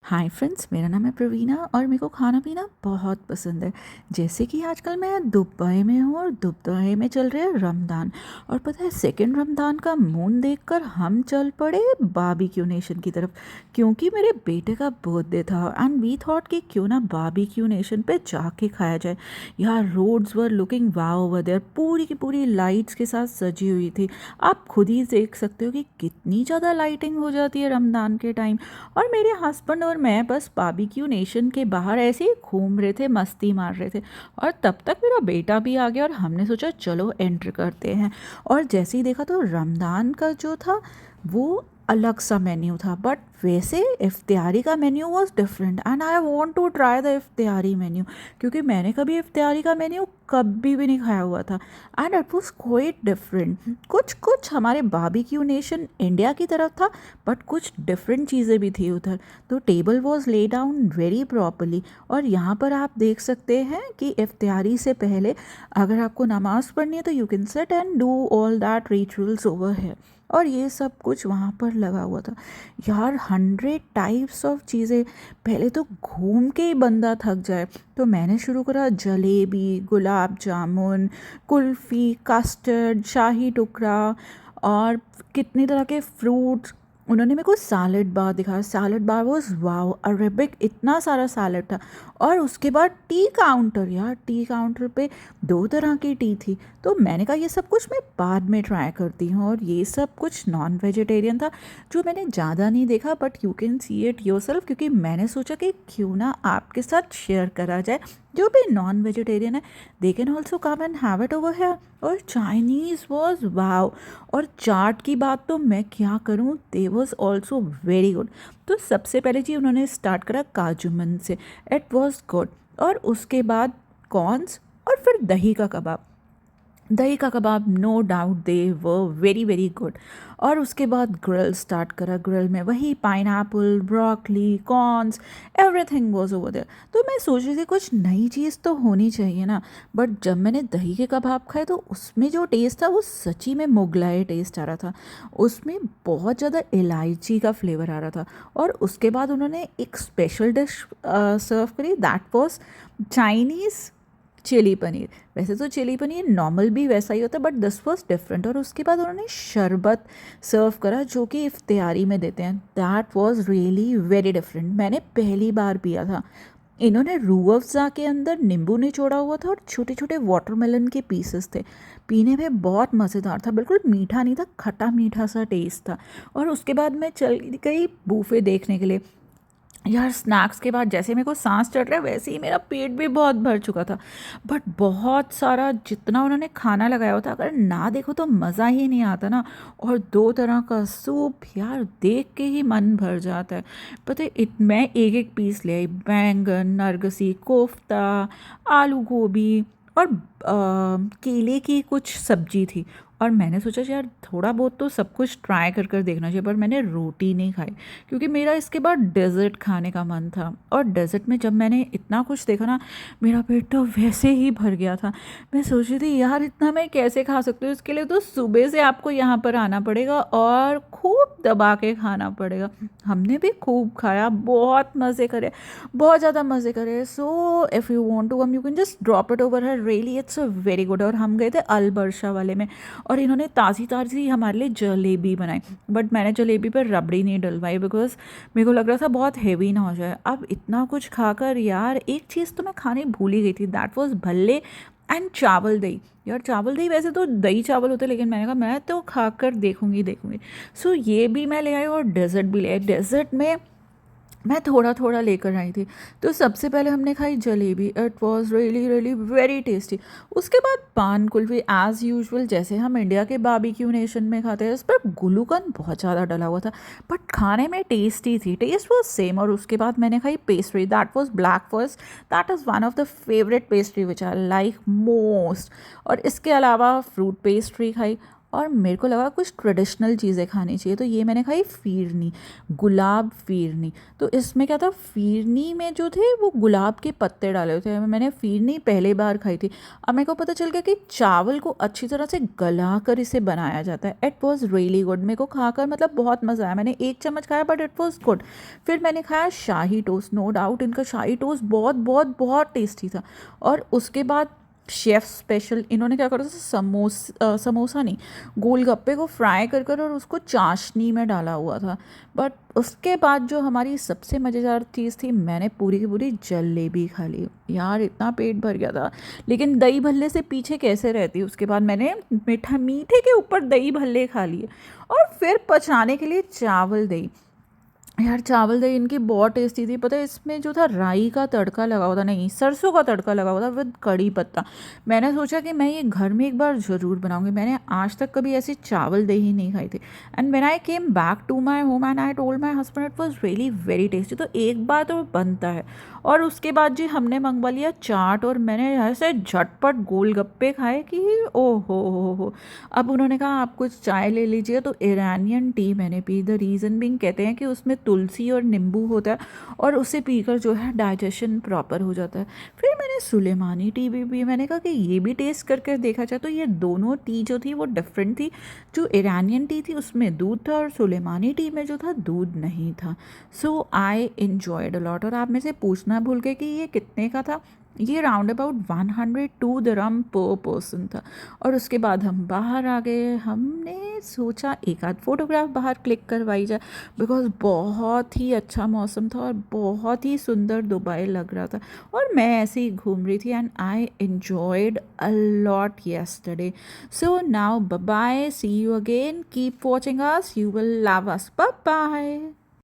Hi friends, मेरा नाम है प्रवीणा और मेरे को खाना पीना बहुत पसंद है। जैसे कि आजकल मैं दुबई में हूँ और दुबई में चल रहा है रमज़ान। और पता है, सेकंड रमज़ान का मून देखकर हम चल पड़े बारबेक्यू नेशन की तरफ, क्योंकि मेरे बेटे का बर्थडे था एंड वी थॉट कि क्यों ना बारबेक्यू नेशन पे जाके खाया जाए। यार, roads were looking wow over there, पूरी की पूरी लाइट्स के साथ सजी हुई थी। आप खुद ही देख सकते हो कि कितनी ज़्यादा लाइटिंग हो जाती है रमज़ान के टाइम। और मेरे हस्बैंड और मैं बस बारबेक्यू नेशन के बाहर ऐसे ही घूम रहे थे, मस्ती मार रहे थे। और तब तक मेरा बेटा भी आ गया और हमने सोचा चलो एंटर करते हैं। और जैसे ही देखा तो रमज़ान का जो था वो अलग सा मेन्यू था, बट वैसे इफ्तियारी का menu was different and I want to try the इफ्तियारी मेन्यू, क्योंकि मैंने कभी इफ्तियारी का मेन्यू कभी भी नहीं खाया हुआ था and it was quite different. कुछ कुछ हमारे बारबेक्यू नेशन इंडिया की तरफ था, बट कुछ डिफरेंट चीज़ें भी थी उधर। तो table was lay down very properly. और यहाँ पर आप देख सकते हैं कि इफ्तियारी से पहले अगर आपको नमाज़ पढ़नी है तो you can sit and do all that rituals over है। और ये सब कुछ वहाँ पर लगा हुआ था। यार, 100 टाइप्स ऑफ चीज़ें, पहले तो घूम के ही बंदा थक जाए। तो मैंने शुरू करा जलेबी, गुलाब जामुन, कुल्फ़ी, कस्टर्ड, शाही टुकड़ा और कितनी तरह के फ्रूट्स। उन्होंने मेरे को सैलड बार दिखाया। Salad bar was wow, Arabic, इतना सारा सैलड था। और उसके बाद टी काउंटर, यार टी काउंटर पे 2 तरह की टी थी। तो मैंने कहा ये सब कुछ मैं बाद में ट्राई करती हूँ। और ये सब कुछ नॉन वेजिटेरियन था, जो मैंने ज़्यादा नहीं देखा, but you can see it yourself, क्योंकि मैंने सोचा कि क्यों ना आपके साथ शेयर करा जाए। जो भी नॉन वेजिटेरियन है, they can also come and have it over है। और चाइनीज़ वॉज वाओ। और चाट की बात तो मैं क्या करूँ, दे वॉज ऑल्सो वेरी गुड। तो सबसे पहले जी उन्होंने स्टार्ट करा काजू मन से, इट वॉज गुड। और उसके बाद कॉर्न्स और फिर दही का कबाब। दही का कबाब, no doubt they were very very good. और उसके बाद ग्रिल स्टार्ट करा। ग्रिल में वही pineapple, broccoli, corns, everything was over there. तो मैं सोच रही थी कुछ नई चीज़ तो होनी चाहिए ना। बट जब मैंने दही के कबाब खाए तो उसमें जो टेस्ट था वो सच्ची में मुगलाई टेस्ट आ रहा था। उसमें बहुत ज़्यादा इलायची का फ्लेवर आ रहा था। और उसके बाद उन्होंने एक स्पेशल डिश सर्व करी, that was Chinese chilli paneer. वैसे तो चिली पनीर नॉर्मल भी वैसा ही होता है, बट दिस वॉज डिफरेंट। और उसके बाद उन्होंने शरबत सर्व करा, जो कि इफ्तियारी में देते हैं। That was really very different, मैंने पहली बार पिया था। इन्होंने रूह अफ़ज़ा के अंदर नींबू निचोड़ा हुआ था और छोटे छोटे वाटरमेलन के पीसेस थे। पीने में बहुत मज़ेदार था, बिल्कुल मीठा नहीं था, खट्टा मीठा सा टेस्ट था। और उसके बाद मैं चल गई बूफे देखने के लिए। यार, स्नैक्स के बाद जैसे मेरे को सांस चढ़ रहा है, वैसे ही मेरा पेट भी बहुत भर चुका था। बट बहुत सारा जितना उन्होंने खाना लगाया हुआ था, अगर ना देखो तो मज़ा ही नहीं आता ना। और 2 तरह का सूप, यार देख के ही मन भर जाता है। पता है, मैं एक एक पीस ले आई। बैंगन, नरगसी, कोफ्ता, आलू गोभी और केले की कुछ सब्जी थी। और मैंने सोचा यार थोड़ा बहुत तो सब कुछ ट्राई कर कर देखना चाहिए, पर मैंने रोटी नहीं खाई, क्योंकि मेरा इसके बाद डेज़र्ट खाने का मन था। और डेज़र्ट में जब मैंने इतना कुछ देखा ना, मेरा पेट तो वैसे ही भर गया था। मैं सोच रही थी यार इतना मैं कैसे खा सकती हूँ, इसके लिए तो सुबह से आपको यहाँ पर आना पड़ेगा और खूब दबा के खाना पड़ेगा। हमने भी खूब खाया, बहुत मज़े करे, बहुत ज़्यादा मज़े करे। So if you want to come you can just drop it over है, रियली इट्स वेरी गुड। और हम गए थे अल बर्शा वाले में, और इन्होंने ताज़ी ताज़ी हमारे लिए जलेबी बनाई। बट मैंने जलेबी पर रबड़ी नहीं डलवाई, बिकॉज मेरे को लग रहा था बहुत हेवी ना हो जाए। अब इतना कुछ खाकर यार एक चीज़ तो मैं खाने भूल ही गई थी, दैट वाज भल्ले एंड चावल दही। यार चावल दही, वैसे तो दही चावल होते, लेकिन मैंने कहा मैं तो खाकर देखूंगी देखूंगी। सो ये भी मैं ले आई और डेजर्ट भी ले आई। डेजर्ट में मैं थोड़ा थोड़ा लेकर आई थी। तो सबसे पहले हमने खाई jalebi, it was really really very tasty. उसके बाद पान कुल्फ़ी, एज़ यूजुअल जैसे हम इंडिया के बारबेक्यू नेशन में खाते हैं। उस पर गुलूकंद बहुत ज़्यादा डला हुआ था, बट खाने में टेस्टी थी, टेस्ट वॉज सेम। और उसके बाद मैंने खाई pastry, that was black forest. That is one of the favourite pastry which I like most. और इसके अलावा फ्रूट पेस्ट्री खाई। और मेरे को लगा कुछ ट्रेडिशनल चीज़ें खानी चाहिए, तो ये मैंने खाई फ़ीरनी, गुलाब फ़ीरनी। तो इसमें क्या था, फ़ीरनी में जो थे वो गुलाब के पत्ते डाले हुए थे। मैंने फ़ीरनी पहली बार खाई थी। अब मेरे को पता चल गया कि चावल को अच्छी तरह से गला कर इसे बनाया जाता है। It was really good. मेरे को खाकर मतलब बहुत मज़ा आया। मैंने एक चम्मच खाया बट इट वॉज़ गुड। फिर मैंने खाया शाही टोस्ट। नो डाउट इनका शाही टोस्ट बहुत बहुत बहुत टेस्टी था। और उसके बाद शेफ़ स्पेशल इन्होंने क्या करा था, समोसा नहीं, गोलगप्पे को फ्राई कर कर और उसको चाशनी में डाला हुआ था। बट उसके बाद जो हमारी सबसे मज़ेदार चीज़ थी, मैंने पूरी की पूरी जलेबी खा ली। यार इतना पेट भर गया था, लेकिन दही भल्ले से पीछे कैसे रहती। उसके बाद मैंने मीठे के ऊपर दही भल्ले खा लिए और फिर पचाने के लिए चावल दही। यार चावल दही इनकी बहुत टेस्टी थी। पता है इसमें जो था राई का तड़का लगा हुआ था, नहीं सरसों का तड़का लगा हुआ था विद कड़ी पत्ता। मैंने सोचा कि मैं ये घर में एक बार ज़रूर बनाऊंगी। मैंने आज तक कभी ऐसी चावल दही नहीं खाई थी। And when I came back to my home and I told my husband it was really very tasty. तो एक बार तो बनता है। और उसके बाद जी हमने मंगवा लिया चाट और मैंने ऐसे झटपट गोलगप्पे खाए कि ओ हो। अब उन्होंने कहा आप कुछ चाय ले लीजिए, तो ईरानियन टी मैंने पी। द रीज़न बिंग कहते हैं कि उसमें तुलसी और नींबू होता है और उसे पीकर जो है डाइजेशन प्रॉपर हो जाता है। फिर मैंने सुलेमानी टी भी पी। मैंने कहा कि ये भी टेस्ट करके देखा जाए। तो ये दोनों टी जो थी वो डिफरेंट थी। जो ईरानियन टी थी उसमें दूध था और सुलेमानी टी में जो था दूध नहीं था। सो आई इन्जॉयड अ लॉट। और आप में से पूछना भूल गए कि ये कितने का था। ये राउंड अबाउट 102 दिरहम पर पर्सन था। और उसके बाद हम बाहर आ गए। हमने सोचा एक आध फोटोग्राफ बाहर क्लिक करवाई जाए, बिकॉज बहुत ही अच्छा मौसम था और बहुत ही सुंदर दुबई लग रहा था। और मैं ऐसे ही घूम रही थी and I enjoyed a lot yesterday. So now bye bye, see you again, keep watching us, you will love us, bye bye.